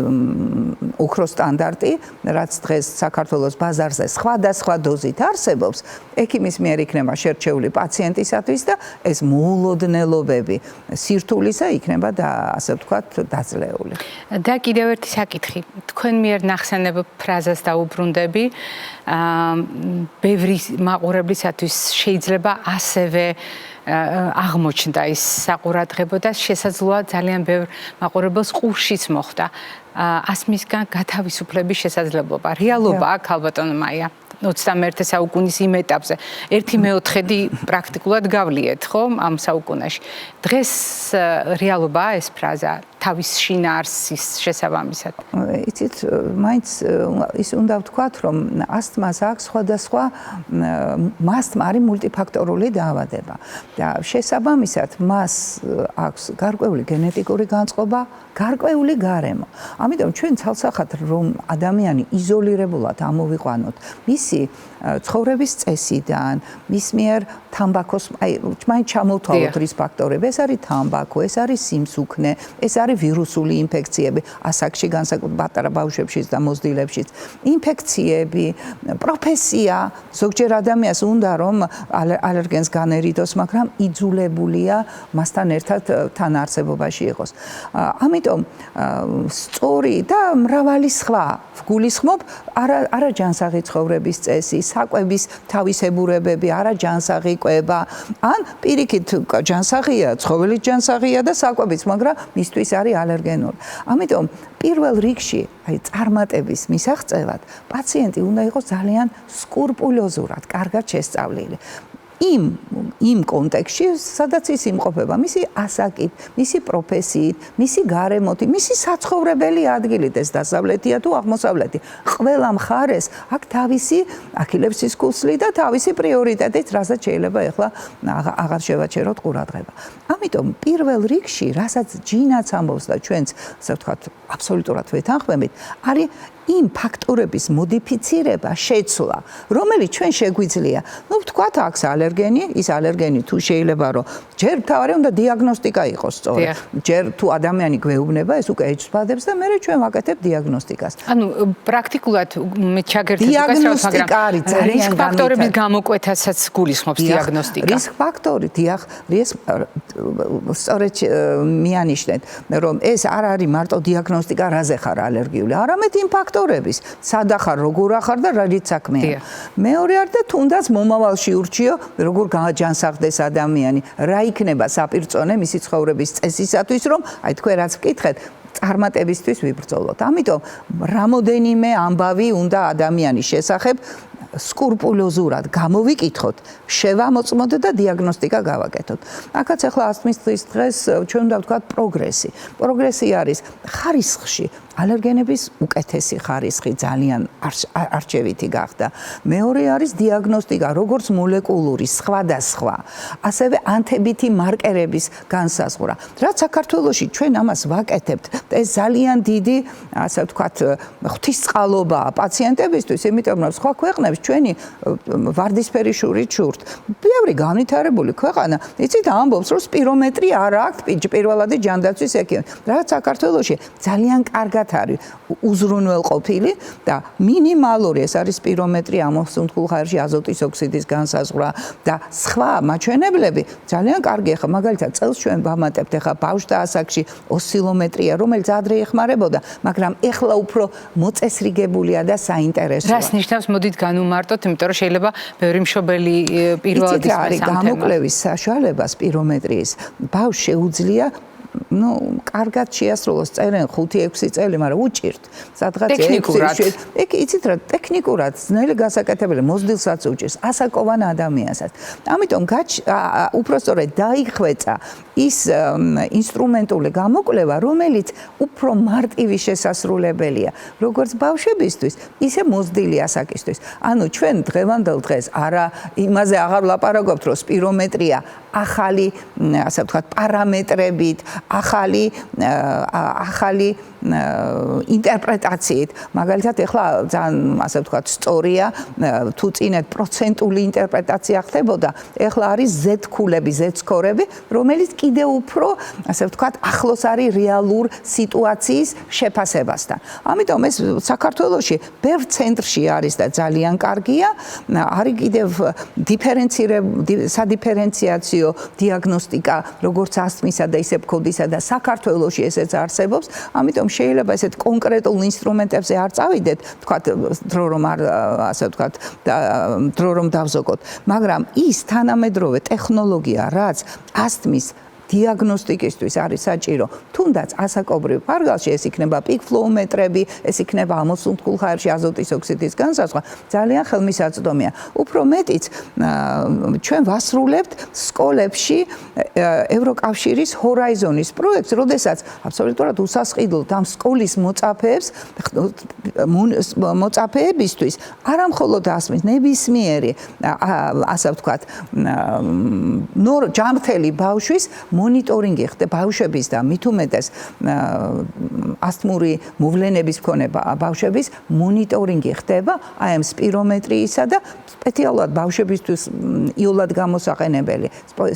B: ოქროს სტანდარტი, რაც დღეს საქართველოს ბაზარზე სხვადასხვა დოზით არსებობს, ექიმის მიერ იქნება შერჩეული პაციენტისათვის და ეს მოულოდნელობები სირთულისა იქნება და ასე ვთქვათ დაძლეული.
A: და კიდევ ერთი საკითხი. თქვენ მიერ ნახსენებ ფრაზას დაუბრუნდები. ბევრი მაყურებლისათვის შეიძლება ასევე აღმოჩნდა ის საყურადღებო და შესაძლოა ძალიან ბევრ მაყურებელს ყურშიც მოხვდა ასმისგან გათავისუფლების შესაძლებლობა. რეალობა აქ ალბათონ მაია 21 საუკუნის იმ ეტაპზე 1/4 პრაქტიკულად გავლიეთ, ხო, ამ საუკუნეში. დღეს რეალობაა ეს ფრაზა თავის შინაარსის შესაბამისად.
B: იცით, მაინც ის უნდა ვთქვათ, რომ ასთმას აქვს სხვადასხვა მასთან არის მულტიფაქტორული დაავადება და შესაბამისად მას აქვს გარკვეული გენეტიკური განწყობა, გარკვეული გარემო. ამიტომ ჩვენ ცალსახად რომ ადამიანი იზოლირებულად ამოვიყვანოთ მისი ცხოვრების წესიდან, მის მიერ თამბაქოს, მაინც ჩამოვთვალოთ რის ფაქტორები, ეს არის თამბაქო, ეს არის სიმსუქნე, ეს არის ვირუსული ინფექციები, ასაკში განსაკუთრებით პატარა ბავშვებშიც და მოზრდილებშიც. ინფექციები, პროფესია, ზოგჯერ ადამიანს უნდა რომ ალერგენს განერიდოს, მაგრამ იძულებულია მასთან ერთად თანაარსებობაში იყოს. ამიტომ სწორი და მრავალი სხვა ვგულისხმობ არაჯანსაღი ცხოვრების წესი, საკვების თავისებურებები, არაჯანსაღი კვება, ან პირიქით ჯანსაღია, ცხოველის ჯანსაღია და საკვებიც, მაგრამ მისთვის არის ალერგენული. ამიტომ პირველ რიგში, აი წარმატების მისაღწევად, პაციენტი უნდა იყოს ძალიან სკრუპულოზურად, კარგად შესწავლილი. იმ კონტექსტში, სადაც ის იმყოფება, მისი ასაკით, მისი პროფესიით, მისი გარემოთი, მისი საცხოვრებელი ადგილით, ეს დასავლეთია თუ აღმოსავლეთი. ყველა მხარეს აქ თავისი აქილევსის ქუსლი და თავისი პრიორიტეტით, რასაც შეიძლება ახლა აღარ შევაჩეროთ ყურადღება. ამიტომ პირველ რიგში, რასაც ჯინაც ამბობს და ჩვენც, ასე ვთქვათ, აბსოლუტურად ვეთანხმებით, არის იმ ფაქტორების მოდიფიცირება, შეცვლა, რომელიც ჩვენ შეგვიძლია. ნუ ვთქვათ, აქვს ალერგენი, ის ალერგენი თუ შეიძლება რომ ჯერ თავარი უნდა დიაგნოსტიკა იყოს სწორი. ჯერ თუ ადამიანი გვეუბნება, ეს უკვე ეჭვსფადებს და მე ჩვენ ვაკეთებ დიაგნოსტიკას.
A: ანუ პრაქტიკულად მე ჩაგერთებ უკასრავს, მაგრამ რისკ ფაქტორების გამოკვეთასაც გულისხმობს დიაგნოსტიკა.
B: რისკ ფაქტორი, სწორედ მიანიშნეთ, რომ ეს არ არის მარტო დიაგნოსტიკა, რაზე ხარ ალერგიული, არამედ იმ ფაქტორების, სადახარ, როგორ ახარ და რა რით საქმეა. მეორე არის და თუნდაც მომავალში ურჩიო, როგორ გააჯანსაღდეს ადამიანი, რა იქნება საპირწონე მისი ცხოვრების წესისათვის, რომ აი თქვენ რაც ვკითხეთ, წარმატებისთვის ვიბრძოლოთ. ამიტომ რამოდენიმე ამბავი უნდა ადამიანის შესახებ სკრუპულოზურად გამოვიკითხოთ, შევამოწმოთ და დიაგნოსტიკა გავაკეთოთ. აქაც ახლა ასთმის დღეს ჩვენ უნდა ვთქვათ პროგრესი. პროგრესი არის ხარისხში ალერგენების უკეთესი ხარისხი ძალიან არჩევითი გახდა. მეორე არის დიაგნოსტიკა, როგორც მოლეკულური, სხვადასხვა, ასევე ანთებითი მარკერების განსაზღვრა. რაც საქართველოში ჩვენ ამას ვაკეთებთ, ეს ძალიან დიდი, ასე ვთქვათ, ღვთისწყალობაა პაციენტებისთვის, იმიტომ რომ სხვა ქვეყნებში ჩვენი ვარდისფერი შურით შურთ. ბევრი განვითარებული ქვეყანა, იცით, ამბობს, რომ სპირომეტრი არ აქვს პირველადი ჯანდაცვის ექიმი. რაც საქართველოში ძალიან კარგად არის უზრუნველყოფილი და მინიმალური ეს არის სპირომეტრი, ამოსუნთქულ ხარში აზოტის ოქსიდის განსაზღვრა და სხვა მაჩვენებლები ძალიან კარგი. ახლა მაგალითად წელს ჩვენ ვამატებთ ახლა ბავშვთა ასაკში ოსცილომეტრია, რომელიც ადრე ეხმარებოდა, მაგრამ ახლა უფრო მოწესრიგებულია და საინტერესოა.
A: რას ნიშნავს, მოდით განუმარტოთ, იმიტომ რომ შეიძლება ბევრი მშობელი პირველად
B: ის არის გამოკვლევის საშუალება სპირომეტრიის. ბავშვს შეუძლია კარგად შეასრულოს წერენ 5-6 წელი, მაგრამ უჭირთ. სადღაც იცით რა, ტექნიკურად ძნელი გასაკეთებელი, მოზრდილსაც უჭირს, ასაკოვან ადამიანსაც. ამიტომ უფრო სწორედ დაიხვეწა ის ინსტრუმენტული გამოკვლევა, რომელიც უფრო მარტივი შესასრულებელია, როგორც ბავშვებისთვის, ისე მოზრდილი ასაკისთვის. ანუ ჩვენ დღევანდელ დღეს არა იმაზე აღარ ვლაპარაკობთ, რომ სპირომეტრია ახალი, ასე ვთქვათ, პარამეტრებით, ახალი ინტერპრეტაციით. მაგალითად, ეხლა ძალიან ასე ვთქვათ, სწორია, თუ წინათ პროცენტული ინტერპრეტაცია ხდებოდა, ეხლა არის Z-ქულები, Z-სქორები, რომელიც კიდევ უფრო, ასე ვთქვათ, ახლოს არის რეალურ სიტუაციის შეფასებასთან. ამიტომ ეს საქართველოში ბევრ ცენტრში არის და ძალიან კარგია. არის კიდევ სადიფერენციაციო დიაგნოსტიკა, როგორც ასთმისა და ისე ფქოდისა და საქართველოში ესეც არსებობს. ამიტომ შეიძლება ესეთ კონკრეტულ ინსტრუმენტებზე არ წავიდეთ, თქვათ, დრო რომ დავზოგოთ, მაგრამ ის თანამედროვე ტექნოლოგია, რაც ასთმის დიაგნოსტიკისთვის არის საჭირო, თუნდაც ასაკობრივ ფარგალში, ეს იქნება პიკფლოუმეტრები, ეს იქნება ამოსუნთქულ ხაერში აზოტის ოქსიდის განსაზღვრა, ძალიან ხელმისაწვდომია. უფრო მეტიც, ჩვენ ვასრულებთ სკოლებში ევროკავშირის ჰორაიზონის პროექტს, როდესაც აბსოლუტურად უსასყიდლოდ ამ სკოლის მოწაფეებისთვის არა მხოლოდ ასმის ნებისმიერი, ასე ვთქვათ, ჯანმრთელი ბავშვის მონიტორინგი ხდება ბავშვების და მით უმეტეს ასთმური მოვლენების მქონე ბავშვების მონიტორინგი ხდება აი ამ სპირომეტრიისა და სპეციალურად ბავშვებისთვის იოლად გამოსაყენებელი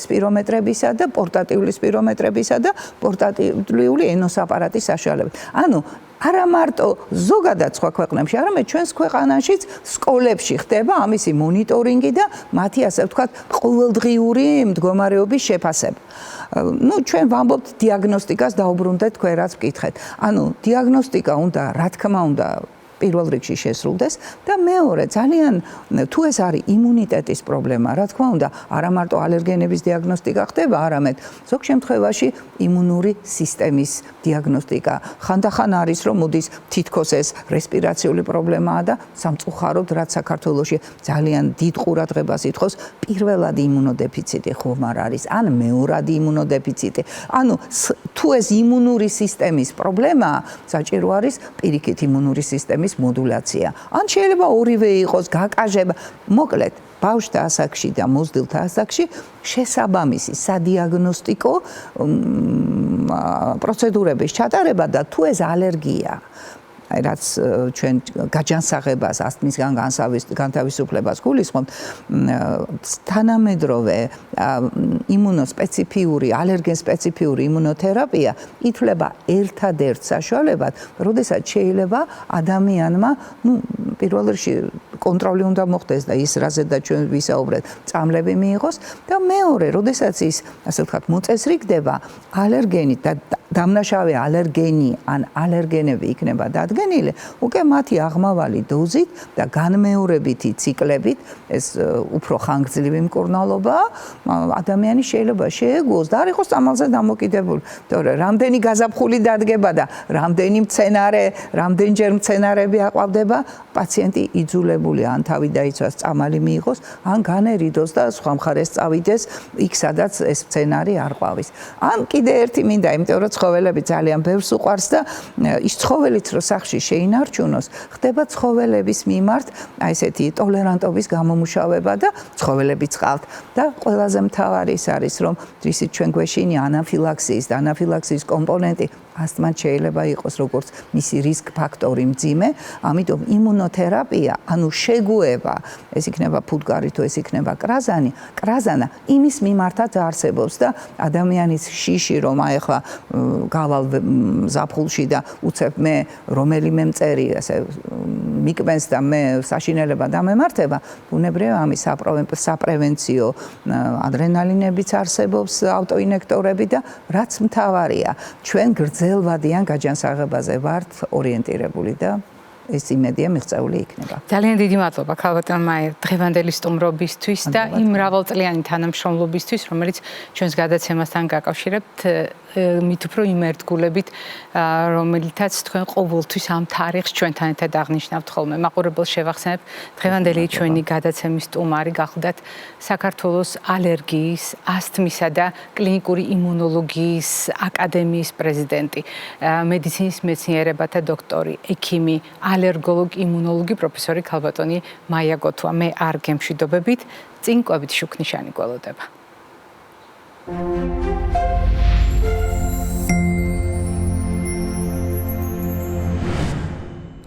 B: სპირომეტრებისა და პორტატიული სპირომეტრებისა და პორტატიული ენოს აპარატის საშუალებით. ანუ არა მარტო ზოგადად სხვა ქვეყნებში, არამედ ჩვენს ქვეყანაშიც სკოლებში ხდება ამისი მონიტორინგი და მათი ასე ვთქვათ ყოველდღიური მდგომარეობის შეფასება. ჩვენ ვამბობთ დიაგნოსტიკას დაუბრუნდეთ თქვენ რაც ვკითხეთ. ანუ დიაგნოსტიკა უნდა, რა თქმა უნდა, პირველ რიგში შესრულდეს და მეორე ძალიან თუ ეს არის იმუნიტეტის პრობლემა, რა თქმა უნდა, არა მარტო ალერგენების დიაგნოსტიკა ხდება, არამედ ზოგ შემთხვევაში იმუნური სისტემის დიაგნოსტიკა. ხანდახან არის რომ მოდის თითქოს ეს რესპირაციული პრობლემაა და სამწუხაროდ რაც საქართველოში ძალიან დიდ ყურადღებას ითხოვს, პირველად იმუნოდეფიციტი ხომ არ არის, ან მეორად იმუნოდეფიციტი. ანუ თუ ეს იმუნური სისტემის პრობლემაა, საჭირო არის პირიქით იმუნური სისტემის მოდულაცია. ან შეიძლება ორივე იყოს, გაკაჟება. მოკლედ, ბავშვთა ასაკში და მოზრდილთა ასაკში შესაბამისი სადიაგნოსტიკო პროცედურების ჩატარება და თუ ეს ალერგია რაც ჩვენ გაჯანსაღებას, ასთმისგან განთავისუფლებას გულისხმობთ, თანამედროვე იმუნოსპეციფიური, ალერგენ-სპეციფიური იმუნოთერაპია ითვლება ერთადერთ საშუალებად, როდესაც შეიძლება ადამიანმა, პირველ რიგში კონტროლი უნდა მოხდეს და ის რაზეც და ჩვენ ვისაუბრეთ, წამლები მიიღოს და მეორე, როდესაც ის, ასე ვთქვათ, მოწესრიგდება, ალერგენი და დამნაშავე ალერგენი ან ალერგენები იქნება დადგენილი, უკვე მათი აღმავალი დოზით და განმეორებითი ციკლებით, ეს უფრო ხანგრძლივი მკურნალობაა, ადამიანი შეიძლება შეეგუოს და არ იყოს წამალზე დამოკიდებული. თორე რამდენი გაზაფხული დადგება და რამდენი მცენარე, რამდენჯერ მცენარები აყვავდება, პაციენტი იძულებულია ან თავი დაიცვას, წამალი მიიღოს, ან განერიდოს და სხვა მხარეს წავიდეს იქ, სადაც ეს მცენარი არ ყვავის. ან კიდე ერთი მინდა, იმიტომ რომ ცხოველები ძალიან ბევრს უყვარს და ის ცხოველიც რო სახში შეინარჩუნოს, ხდება ცხოველების მიმართ აი ესეთი ტოლერანტობის გამომუშავება და ცხოველები წყალთ და ყველაზე მთავარი ის არის რომ ისიც ჩვენ გვეშინია ანაფილაქსიის და ანაფილაქსიის კომპონენტი ასთმად შეიძლება იყოს როგორც მისი რისკ ფაქტორი მძიმე, ამიტომ იმუნოთერაპია, ანუ შეგუება, ეს იქნება ფუტკარი თუ ეს იქნება კრაზანა, იმის მიმართაც არსებობს და ადამიანის შიში რომ აი ახლა გავალ ზაფხულში და უცებ მე რომელიმე მწერი ასე მიკმენს და მე საშინელება დამემართება, ბუნებრივია ამის საპრევენციო ადრენალინებიც არსებობს, ავტოინექტორები და რაც მთავარია, ჩვენ გრძელვადიან გაჯანსაღებაზე ვართ ორიენტირებული და ეს იმედია მიღწეული იქნება.
A: ძალიან დიდი მადლობა ქალბატონ მაიერ დღევანდელი სტუმრობისთვის და იმ მრავალწლიანი თანამშრომლობისთვის, რომელიც ჩვენს გადაცემასთან გაკავშირებთ, მით უფრო იმ ერთგულებით, რომელთაც თქვენ ყოველთვის ამ თარიღს ჩვენთან ერთად აღნიშნავთ ხოლმე. მაყურებელს შევახსენებ, დღევანდელი ჩვენი გადაცემის სტუმარი გახლდათ საქართველოს ალერგიის, ასთმისა და კლინიკური იმუნოლოგიის აკადემიის პრეზიდენტი, მედიცინის მეცნიერებათა დოქტორი, ექიმი, ალერგოლოგი, იმუნოლოგი პროფესორი ქალბატონი მაია გოთუა. მე არ გემშვიდობებით, წინ კვებით შუქნიშანი გველოდება.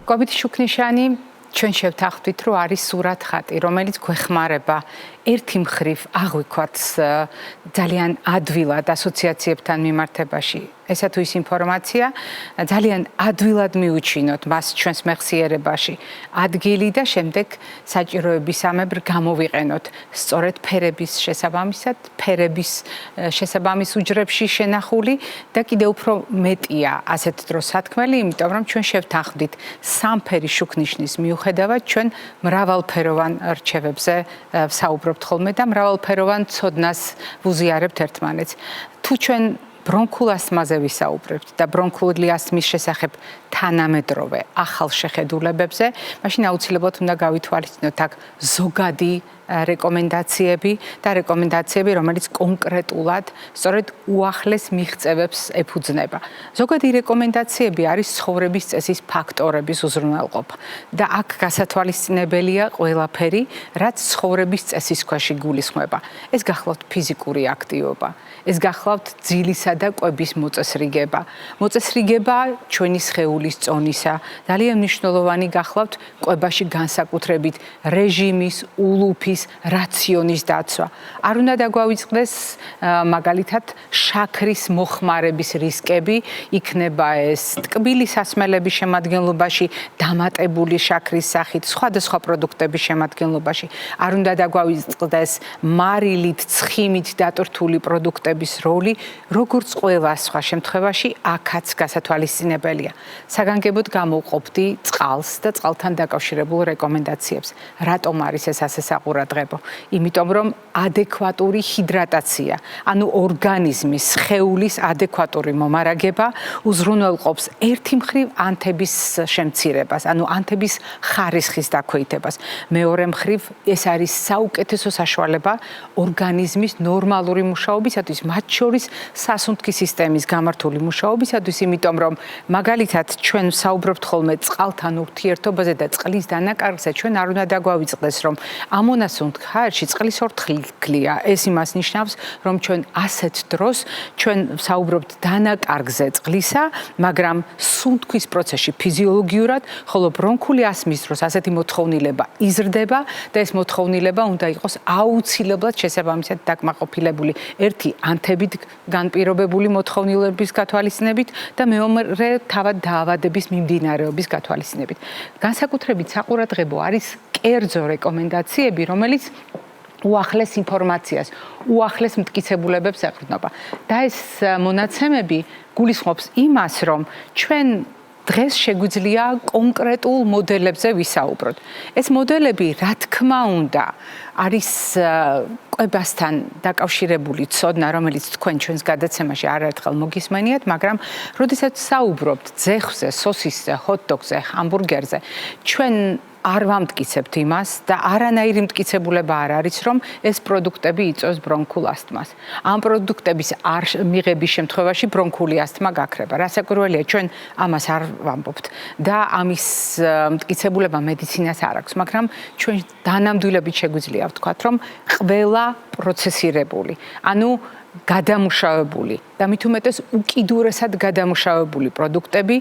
A: კვებითი შუქნიშანი ჩვენ შევთანხმდით, რომ არის სურათ ხატი, რომელიც გვეხმარება ერთი მხრივ აღვიქვათ ძალიან ადვილად ასოციაციებთან მიმართებაში. ესა თუ ის ინფორმაცია ძალიან ადვილად მიუჩინოთ მას ჩვენს მეხსიერებაში ადგილი და შემდეგ საჭიროებისამებრ გამოვიყენოთ სწორედ ფერების შესაბამისად, ფერების შესაბამის უჯრებში შენახული და კიდევ უფრო მეტია ასეთ დროს სათქმელი, იმიტომ რომ ჩვენ შევთანხმდით სამფერი შუქნიშნის მიუხედავად ჩვენ მრავალფეროვან რჩევებზე ვსაუბრობთ ხოლმე და მრავალფეროვან ცოდნას ვუზიარებთ ერთმანეთს. თუ ჩვენ ბრონქულ ასთმაზე ვისაუბრებთ და ბრონქული ასთმის შესახებ თანამედროვე ახალ შეხედულებებზე, მაშინ აუცილებლად უნდა გავითვალისწინოთ აქ ზოგადი რეკომენდაციები და რეკომენდაციები, რომელიც კონკრეტულად სწორედ უახლეს მიღწევებს ეფუძნება. ზოგადი რეკომენდაციები არის ცხოვრების წესის ფაქტორების უზრუნველყოფა და აქ გასათვალისწინებელია ყველაფერი, რაც ცხოვრების წესის ქვეშ გულისხმება. ეს გახლავთ ფიზიკური აქტივობა, ეს გახლავთ ძილისა და კვების მოწესრიგება. მოწესრიგება ჩვენი სხეულის წონისა, ძალიან მნიშვნელოვანი გახლავთ კვებაში განსაკუთრებით რეჟიმის, ულუფის, რაციონის დაცვა. არ უნდა დაგვავიწყდეს მაგალითად შაქრის მოხმარების რისკები, იქნება ეს ტკბილი სასმელების შემადგენლობაში, დამატებული შაქრის სახით, სხვადასხვა პროდუქტების შემადგენლობაში. არ უნდა დაგვავიწყდეს მარილით, ცხიმით დატვირთული პროდუქტების როლი, როგორც ყველა სხვა შემთხვევაში, აქაც გასათვალისწინებელია. საგანგებოდ გამოვყოფდი წყალს და წყალთან დაკავშირებულ რეკომენდაციებს. რატომ არის ეს ასე საყურადღებო? იმიტომ რომ ადეკვატური ჰიდრატაცია, ანუ ორგანიზმის, სხეულის ადეკვატური მომარაგება უზრუნველყოფს ერთი მხრივ ანთების შემცირებას, ანუ ანთების ხარისხის დაქვეითებას. მეორე მხრივ ეს არის საუკეთესო საშუალება ორგანიზმის ნორმალური მუშაობისათვის, მათ შორის სასუნთქი სისტემის გამართული მუშაობისათვის, იმიტომ რომ მაგალითად ჩვენ ვსაუბრობთ ხოლმე წყალთან ურთიერთობაზე და წყლის დანაკარგზე, ჩვენ არ უნდა დაგვავიწყდეს, რომ ამონასუნთქაერში წყლის ორთქლია. ეს იმას ნიშნავს, რომ ჩვენ ასეთ დროს ჩვენ ვსაუბრობთ დანაკარგზე წყლისა, მაგრამ სუნთქვის პროცესში ფიზიოლოგიურად, ხოლო ბრონქული ასთმის დროს ასეთი მოთხოვნილება იზრდება და ეს მოთხოვნილება უნდა იყოს აუცილებლად შესაბამისად დაკმაყოფილებული. ერთი ანთებით განპირობებული მოთხოვნილების გათვალისწინებით და მეორე თავად დაავადების მიმდინარეობის გათვალისწინებით. განსაკუთრებით საყურადღებო არის კერძო რეკომენდაციები, რომელიც უახლეს ინფორმაციას, უახლეს მტკიცებულებებს ეყრდნობა. და ეს მონაცემები გულისხმობს იმას, რომ ჩვენ დღეს შეგვიძლია კონკრეტულ მოდელებზე ვისაუბროთ. ეს მოდელები, რა თქმა უნდა, არის კვებასთან დაკავშირებული ცოდნა, რომელიც თქვენ ჩვენს გადაცემაში არაერთხელ მოგისმენიათ, მაგრამ როდესაც საუბრობთ ძეხზე, სოსისზე, ჰოთ-დოგზე, ჰამბურგერზე, ჩვენ არ ვამტკიცებთ იმას და არანაირი მტკიცებულება არ არის, რომ ეს პროდუქტები იწვევს ბრონქულ ასთმას. ამ პროდუქტების არ მიღების შემთხვევაში ბრონქული ასთმა გაქრება. რასაკვირველია, ჩვენ ამას არ ვამბობთ და ამის მტკიცებულება მედიცინას არ აქვს, მაგრამ ჩვენ დანამდვილებით შეგვიძლია ვთქვათ, რომ ყველა პროცესირებული, ანუ გადამუშავებული და მით უმეტეს უკიდურესად გადამუშავებული პროდუქტები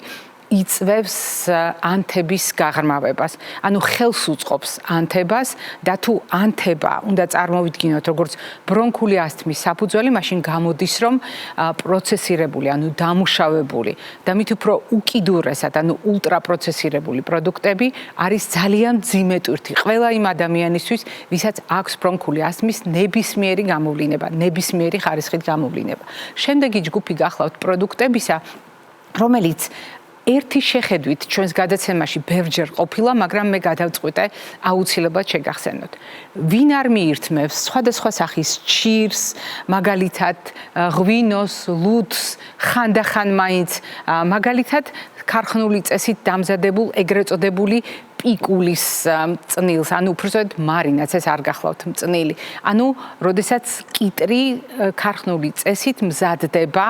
A: იწვევს ანთების გაღრმავებას, ანუ ხელს უწყობს ანთებას და თუ ანთება უნდა წარმოვიდგინოთ როგორც ბრონქული ასთმის საფუძველი, მაშინ გამოდის რომ პროცესირებული, ანუ დამუშავებული და მით უფრო უკიდურესად, ანუ ულტრაპროცესირებული პროდუქტები არის ძალიან მძიმე ტვირთი ყველა იმ ადამიანისთვის, ვისაც აქვს ბრონქული ასთმის ნებისმიერი გამოვლინება, ნებისმიერი ხარისხით გამოვლინება. შემდეგი ჯგუფი გახლავთ პროდუქტებისა, რომელიც ერთი შეხედვით ჩვენს გადაცემაში ბევრჯერ ყოფილა, მაგრამ მე გადავწყვიტე აუცილებლად შეგახსენოთ. ვინ არ მიირთმევს სხვადასხვა სახის ჭირს, მაგალითად ღვინოს, ლუდს, ხანდახან მაინც მაგალითად ქარხნული წესით დამზადებულ ეგრეთ წოდებული პიკულის წნილს, ანუ უბრალოდ მარინაც, ეს არ გახლავთ მწნილი. ანუ როდესაც კიტრი ქარხნული წესით მზადდება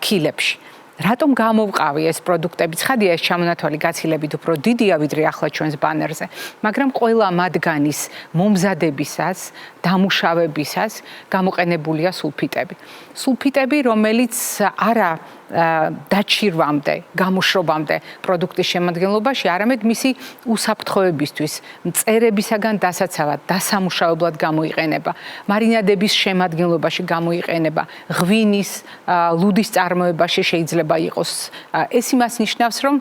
A: ქილებში. რატომ გამოვყავი ეს პროდუქტები? ცხადია, ეს ჩამონათვალი გაცილებით უფრო დიდია, ვიდრე ახლა ჩვენს ბანერზე, მაგრამ ყველა მათგანის მომზადებისას, დამუშავებისას გამოყენებულია სულფიტები. სულფიტები, რომელიც არა დაჩირვამდე, გამოშრობამდე პროდუქტის შემადგენლობაში, არამედ მისი უსაფრთხოებისთვის, მწერებისაგან დასაცავად, დასამუშავებლად გამოიყენება, მარინადების შემადგენლობაში გამოიყენება, ღვინის, ლუდის წარმოებაში შეიძლება იყოს. ეს იმას ნიშნავს, რომ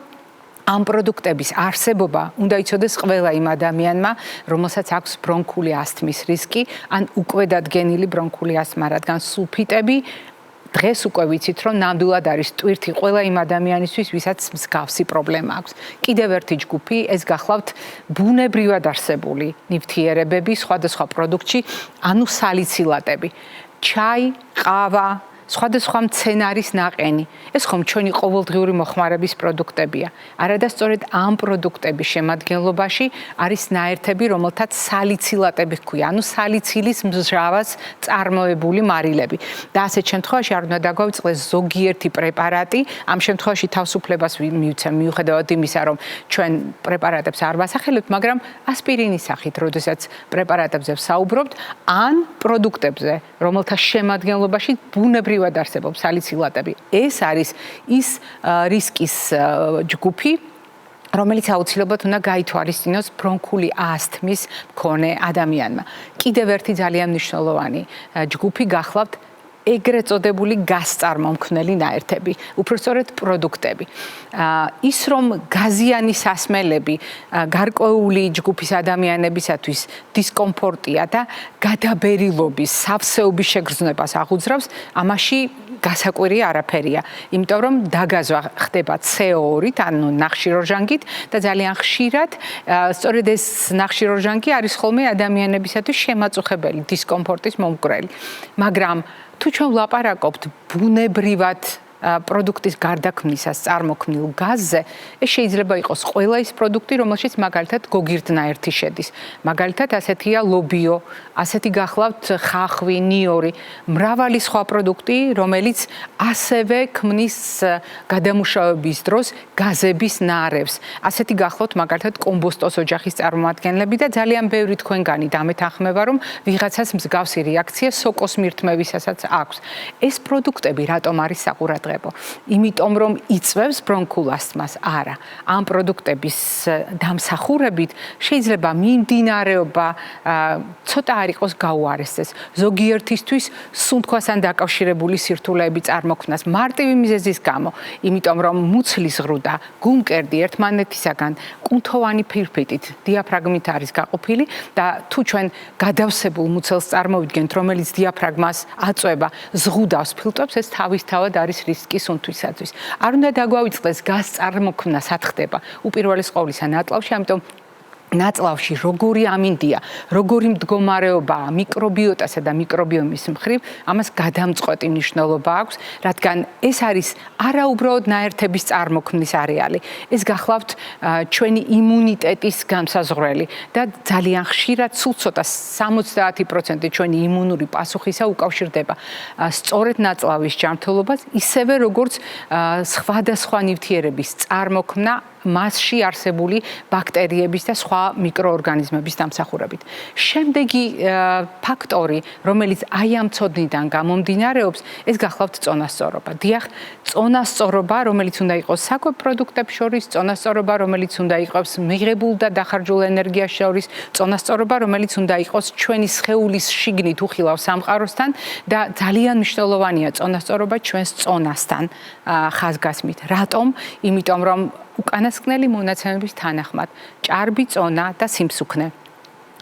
A: ამ პროდუქტების არსებობა უნდა იცოდეს ყველა იმ ადამიანმა, რომელსაც აქვს ბრონქული ასთმის რისკი, ან უკვე დადგენილი ბრონქული ასთმა, რადგან სულფიტები დღეს უკვე ვიცით, რომ ნამდვილად არის ტვირთი ყველა იმ ადამიანისთვის, ვისაც მსგავსი პრობლემა აქვს. კიდევ ერთი ჯგუფი, ეს გახლავთ ბუნებრივად არსებული ნივთიერებები სხვადასხვა პროდუქტში, ანუ სალიცილატები. ჩაი, ყავა, სხვადასხვა მცენარის ნაყენი. ეს ხომ ჩვენი ყოველდღიური მოხმარების პროდუქტებია. არადასწორად ამ პროდუქტების შემადგენლობაში არის ნაერთები, რომელთაც სალიცილატები ჰქვია, ანუ სალიცილის მჟავას წარმოებული მარილები. და ასეთ შემთხვევაში არ უნდა დაგვაუწყდეს ზოგიერთი პრეპარატი, ამ შემთხვევაში თავისუფლებას მივცემ მიუხედავად იმისა, რომ ჩვენ პრეპარატებს არ ვასახელებთ, მაგრამ ასპირინის სახით, როდესაც პრეპარატებზე ვსაუბრობთ, ან პროდუქტებზე, რომელთა შემადგენლობაში ბუნებრივად არსებობს სალიცილატები. ეს არის ის რისკის ჯგუფი, რომელიც აუცილებლად უნდა გაითვალისწინოს ბრონქული ასთმის მქონე ადამიანმა. კიდევ ერთი ძალიან მნიშვნელოვანი ჯგუფი გახლავთ ეგრეთ წოდებული გასწარმომქმნელი ნაერთები, უпростоრედ პროდუქტები. ის რომ გაზიანი სასმელები გარკვეული ჯგუფის ადამიანებისათვის დისკომფორტია და გადაბერილობის, სავსეობის შეგრძნებას აღუძრავს, ამაში გასაკვირი არაფერია, იმიტომ რომ დაგაზვა ხდება CO2-ით, ანუ ნახშირორჟანგით და ძალიან ხშირად სწორედ ეს ნახშირორჟანგი არის ხოლმე ადამიანებისათვის შემაწუხებელი დისკომფორტის მომკვრელი. მაგრამ თუ ჩვენ ვლაპარაკობთ ბუნებრივად პროდუქტის გარდაქმნისას წარმოქმნილ გაზზე, ეს შეიძლება იყოს ყველა ის პროდუქტი, რომელშიც მაგალითად გოგირდნაერთი შედის. მაგალითად ასეთია ლობიო, ასეთი გახლავთ ხახვი, ნიორი, მრავალი სხვა პროდუქტი, რომელიც ასევე ქმნის გადამუშავების დროს გაზების ნარევს. ასეთი გახლავთ მაგალითად კომბოსტოს ოჯახის წარმომადგენლები და ძალიან ბევრი თქვენგანი დამეთანხმება, რომ ვიღაცას მსგავსი რეაქცია სოკოს მირთმევისასაც აქვს. ეს პროდუქტები რატომ არის საყურადღებო? იმიტომ რომ იწვევს ბრონქულ ასთმას? არა. ამ პროდუქტების დამსახურებით შეიძლება მიმდინარეობა ცოტა არ იყოს გაუარესდეს. ზოგიერთისთვის სუნთქვასთან დაკავშირებული სირთულეები წარმოქმნას მარტივი მიზეზის გამო, იმიტომ რომ მუცლის ღრუდა, გულმკერდი ერთმანეთისაგან კუნთოვანი ფირფიტით, დიაფრაგმით არის გაყოფილი და თუ ჩვენ გადავსებულ მუცელს წარმოვიდგენთ, რომელიც დიაფრაგმას აწვება, ზღუდავს, ფილტვებს, ეს თავისთავად არის რისკი სუნთქვისათვის. არ უნდა დაგვაუწყდეს გასწარმოქმნა სად ხდება. უპირველეს ყოვლისა ნატლავში, ამიტომ ნაწლავში როგორი ამინდია, როგორი მდგომარეობაა მიკრობიოტასა და მიკრობიომის მხრივ, ამას გადამწყვეტი მნიშვნელობა აქვს, რადგან ეს არის არაუბრალოდ ნაერთების წარმოქმნის არეალი. ეს გახლავთ ჩვენი იმუნიტეტის განსაზღვრელი და ძალიან ხშირად სულ ცოტა 70% ჩვენი იმუნური პასუხისა უკავშირდება სწორედ ნაწლავის ჯანმრთელობას, ისევე როგორც სხვადასხვა ნივთიერების წარმოქმნა მასში არსებული ბაქტერიების და სხვა მიკროორგანიზმების დამსახურებით. შემდეგი ფაქტორი, რომელიც აი ამ ცოდნიდან გამომდინარეობს, ეს გახლავთ წონასწორობა. დიახ, წონასწორობა, რომელიც უნდა იყოს საკვებ პროდუქტებს შორის, წონასწორობა, რომელიც უნდა იყოს მიღებულ და დახარჯულ ენერგიას შორის, წონასწორობა, რომელიც უნდა იყოს ჩვენი სხეულის შიგნით უხილავ სამყაროსთან და ძალიან მნიშვნელოვანია წონასწორობა ჩვენს წონასთან ხაზგასმით. რატომ? იმიტომ რომ უკანასკნელი მონაცემების თანახმად ჭარბი წონა და სიმსუქნე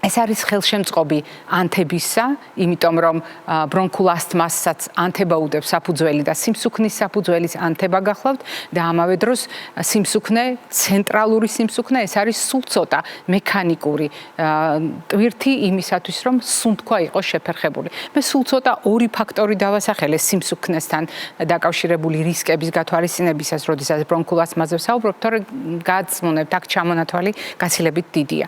A: ეს არის ხელშემწყობი ანთებისა, იმიტომ რომ ბრონქულ ასთმასაც ანთება უდევს საფუძველი და სიმსუქნის საფუძველის ანთება გახლავთ და ამავე დროს სიმსუქნე, ცენტრალური სიმსუქნე, ეს არის სულ ცოტა მექანიკური ტვირთი იმისათვის, რომ სუნთქვა იყოს შეფერხებული. მე სულ ცოტა ორი ფაქტორი დავასახელე სიმსუქნესთან დაკავშირებული რისკების გათვალისწინებისას, როდესაც ბრონქულ ასთმაზე ვსაუბრობ, თორე გაცმუნებთ, აქ ჩამონათვალი გაცილებით დიდია.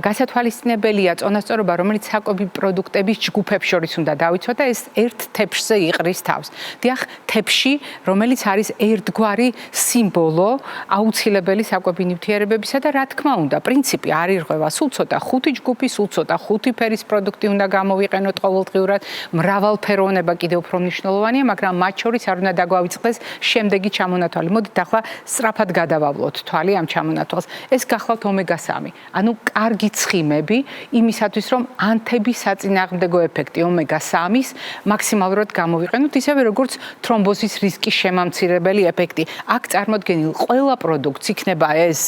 A: გასათვალისწინებელი ცნობილია წონასწორობა, რომელიც საკვები პროდუქტების ჯგუფებს შორის უნდა დავიცვათ და ეს ერთ თეფშზე იყრის თავს. დიახ, თეფში, რომელიც არის ერთგვარი სიმბოლო აუცილებელი საკვები ნივთიერებებისა და რა თქმა უნდა, პრინციპი არ ირღვევა, სულ ცოტა 5 ჯგუფი, სულ ცოტა 5 ფერის პროდუქტი უნდა გამოვიყენოთ ყოველდღიურად. მრავალფეროვნება კიდევ უფრო მნიშვნელოვანია, მაგრამ მათ შორის არ უნდა დაგვავიწყდეს შემდეგი ჩამონათვალი. მოდით ახლა სწრაფად გადავავლოთ თვალი ამ ჩამონათვალს. ეს გახლავთ ომეგა-3. ანუ კარგი ცხიმები იმისათვის, რომ ანთების საწინააღმდეგო ეფექტი ომეგა-3-ის მაქსიმალურად გამოვიყენოთ, ისევე როგორც თრომბოზის რისკის შემამცირებელი ეფექტი. აქ წარმოდგენილ ყველა პროდუქტს, იქნება ეს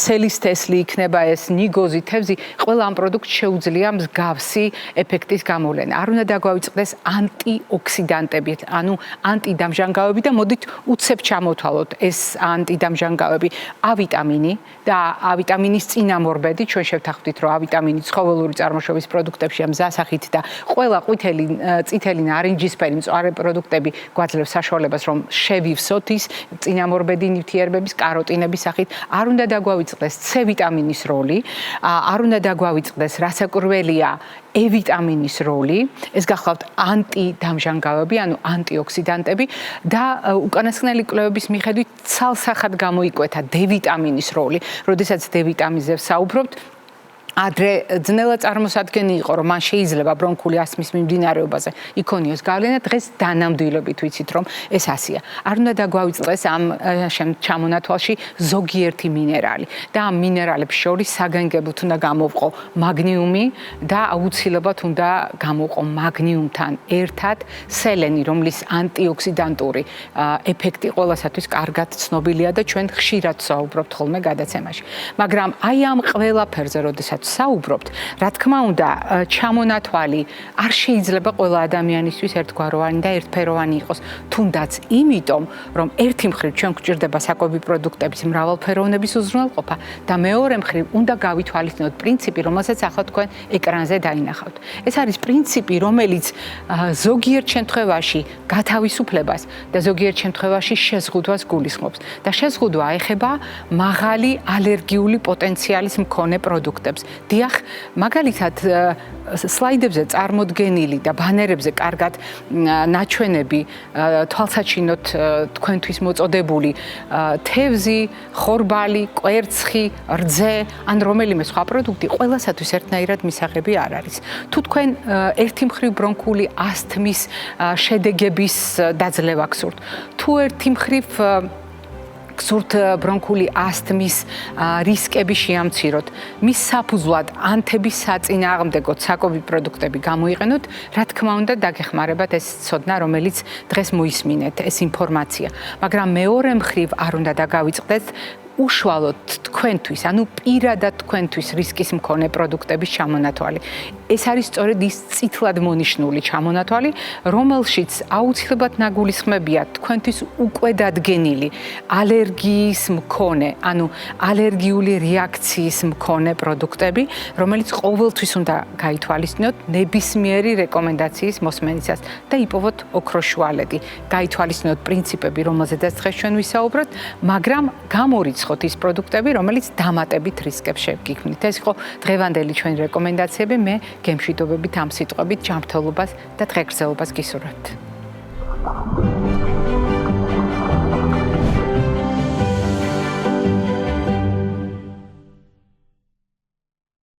A: სელის თესლი, იქნება ეს ნიგოზი, თევზი, ყველა ამ პროდუქტს შეუძლია მსგავსი ეფექტის გამოვლენა. არ უნდა დაგვავიწყდეს ანტიოქსიდანტები, ანუ ანტიდამჟანგავები და მოდით უცებ ჩამოთვალოთ ეს ანტიდამჟანგავები. A ვიტამინი და A ვიტამინის წინამორბედი, ჩვენ შევთანხმდით, რომ A ვიტამინი ცხოველური წარმოშობის პროდუქტებშია მზასახით და ყველა წითელი ნარინჯისფერი მწვარე პროდუქტები გვაძლევს საშუალებას, რომ შევივსოთ ის წინამორბედი ნივთიერებების კაროტინების სახით. არ უნდა დაგვავიწყდეს C ვიტამინის როლი, არ უნდა დაგვავიწყდეს რასაკვირველია E ვიტამინის როლი, ეს გახლავთ ანტიდამჟანგავები, ანუ ანტიოქსიდანტები და უკანასკნელი კვლევების მიხედვით ცალსახად გამოიკვეთა D ვიტამინის როლი, როდესაც D ვიტამინზე ვსაუბრობთ. ადრე ძნელა წარმოსადგენი იყო, რომ მან შეიძლება ბრონქული ასმის მიმდინარეობაზე იქონიოს გავლენა, დღეს დანამდვილებით ვიცით, რომ ეს ასია. არ უნდა დაგვავიწყდეს ამ ჩამონათვალში ზოგიერთი მინერალი და ამ მინერალებს შორის საგანგებოდ უნდა გამოვყო მაგნიუმი და აუცილებლად უნდა გამოვყო მაგნიუმთან ერთად სელენი, რომლის ანტიოქსიდანტური ეფექტი ყველასათვის კარგად ცნობილია და ჩვენ ხშირად ვსაუბრობთ ხოლმე გადაცემაში. მაგრამ აი ამ ყველაფერზე, როდესაც საუბრობთ, რა თქმა უნდა, ჩამონათვალი არ შეიძლება ყველა ადამიანისთვის ერთგვაროვანი და ერთფეროვანი იყოს, თუნდაც იმიტომ, რომ ერთი მხრივ ჩვენ გვჭირდება საკვები პროდუქტების მრავალფეროვნების უზრუნველყოფა და მეორე მხრივ უნდა გავითვალისწინოთ პრინციპი, რომელსაც ახლა თქვენ ეკრანზე დაინახავთ. ეს არის პრინციპი, რომელიც ზოგიერთ შემთხვევაში გათავისუფლებას და ზოგიერთ შემთხვევაში შეზღუდვას გულისხმობს და შეზღუდვა ეხება მაღალი ალერგიული პოტენციალის მქონე პროდუქტებს. დიახ, მაგალითად, სლაიდებზე წარმოდგენილი და ბანერებზე კარგად ნაჩვენები თვალსაჩინოდ თქვენთვის მოწოდებული თევზი, ხორბალი, კვერცხი, რძე ან რომელიმე სხვა პროდუქტი ყველასათვის ერთნაირად მისაღები არ არის. თუ თქვენ ერთი მხრივ ბრონქული ასთმის შედეგების დაძლევა გსურთ, თუ ერთი მხრივ გსურთ ბრონქული ასთმის რისკები შეამციროთ, მის საფუძვლად ანთების საწინააღმდეგო საკვები პროდუქტები გამოიყენოთ, რა თქმა უნდა დაგეხმარებათ ეს ცოდნა, რომელიც დღეს მოისმინეთ, ეს ინფორმაცია. მაგრამ მეორე მხრივ არ უნდა დაგავიწყდეთ უშუალოდ თქვენთვის, ანუ პირადად თქვენთვის რისკის მქონე პროდუქტების ჩამონათვალი. ეს არის სწორედ ის წითლად მონიშნული ჩამონათვალი, რომელშიც აუცილებლად ნაგულისხმებია თქვენთვის უკვე დადგენილი ალერგიის მქონე, ანუ ალერგიული რეაქციის მქონე პროდუქტები, რომელიც ყოველთვის უნდა გაითვალისწინოთ ნებისმიერი რეკომენდაციის მოსმენისას და იპოვოთ ოქროს შუალედი. გაითვალისწინოთ პრინციპები, რომელზედაც დღეს ჩვენ ვისაუბროთ, მაგრამ გამორიცხოთ ის პროდუქტები, რომელიც დამატებით რისკებს შევგიქმნით. ეს იყო დღევანდელი ჩვენი რეკომენდაციები. მე გემშვიდობებით ამ სიტყვებით ჯანმრთელობას და დღეგრძელობას გისურვებთ.